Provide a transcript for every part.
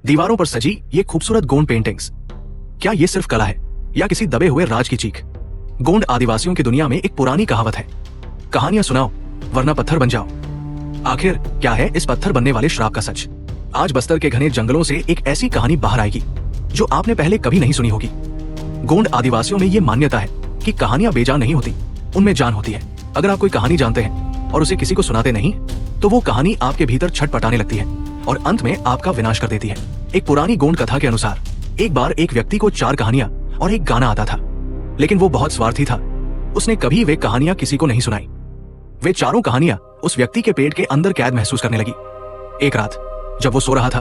दीवारों पर सजी ये खूबसूरत गोंड पेंटिंग्स, क्या ये सिर्फ कला है या किसी दबे हुए राज की चीख? गोंड आदिवासियों की दुनिया में एक पुरानी कहावत है, कहानियां सुनाओ वरना पत्थर बन जाओ। आखिर क्या है इस पत्थर बनने वाले श्राप का सच? आज बस्तर के घने जंगलों से एक ऐसी कहानी बाहर आएगी जो आपने पहले कभी नहीं सुनी होगी। गोंड आदिवासियों में ये मान्यता है कि कहानियां बेजान नहीं होती, उनमें जान होती है। अगर आप कोई कहानी जानते हैं और उसे किसी को सुनाते नहीं तो वो कहानी आपके भीतर छटपटाने लगती है और अंत में आपका विनाश कर देती है। एक पुरानी गोंड कथा के अनुसार एक बार एक व्यक्ति को 4 कहानियां और एक गाना आता था, लेकिन वो बहुत स्वार्थी था। उसने कभी वे कहानियां किसी को नहीं सुनाई। वे चारों कहानियां उस व्यक्ति के पेट के अंदर कैद महसूस करने लगी। एक रात जब वो सो रहा था,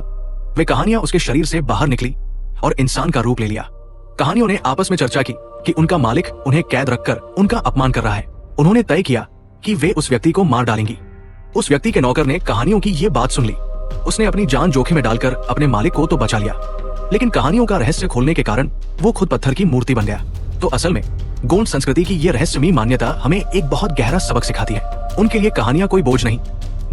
वे कहानियां उसके शरीर से बाहर निकली और इंसान का रूप ले लिया। कहानियों ने आपस में चर्चा की कि उनका मालिक उन्हें कैद रखकर उनका अपमान कर रहा है। उन्होंने तय किया कि वे उस व्यक्ति को मार डालेंगी। उस व्यक्ति के नौकर ने कहानियों की ये बात सुन ली। उसने अपनी जान जोखिम में डालकर अपने मालिक को तो बचा लिया, लेकिन कहानियों का रहस्य खोलने के कारण वो खुद पत्थर की मूर्ति बन गया। तो असल में गोंड संस्कृति की ये रहस्यमयी मान्यता हमें एक बहुत गहरा सबक सिखाती है। उनके लिए कहानियां कोई बोझ नहीं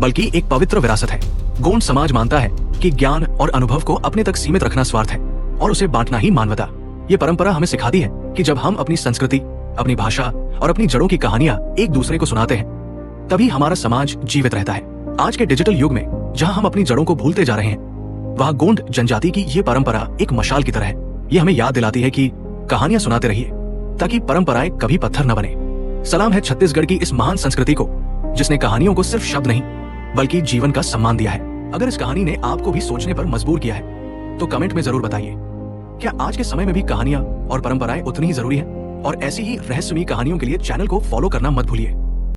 बल्कि एक पवित्र विरासत है। गोंड समाज मानता है कि ज्ञान और अनुभव को अपने तक सीमित रखना स्वार्थ है और उसे बांटना ही मानवता। ये परंपरा हमें सिखाती है कि जब हम अपनी संस्कृति, अपनी भाषा और अपनी जड़ों की कहानियां एक दूसरे को सुनाते हैं तभी हमारा समाज जीवित रहता है। आज के डिजिटल युग में जहां हम अपनी जड़ों को भूलते जा रहे हैं, वहां गोंड जनजाति की ये परंपरा एक मशाल की तरह है। ये हमें याद दिलाती है कि कहानियां सुनाते रहिए ताकि परंपराएं कभी पत्थर न बने। सलाम है छत्तीसगढ़ की इस महान संस्कृति को जिसने कहानियों को सिर्फ शब्द नहीं बल्कि जीवन का सम्मान दिया है। अगर इस कहानी ने आपको भी सोचने पर मजबूर किया है तो कमेंट में जरूर बताइए, क्या आज के समय में भी कहानियां और परंपराएं उतनी ही जरूरी है? और ऐसी ही रहस्यमयी कहानियों के लिए चैनल को फॉलो करना मत भूलिए।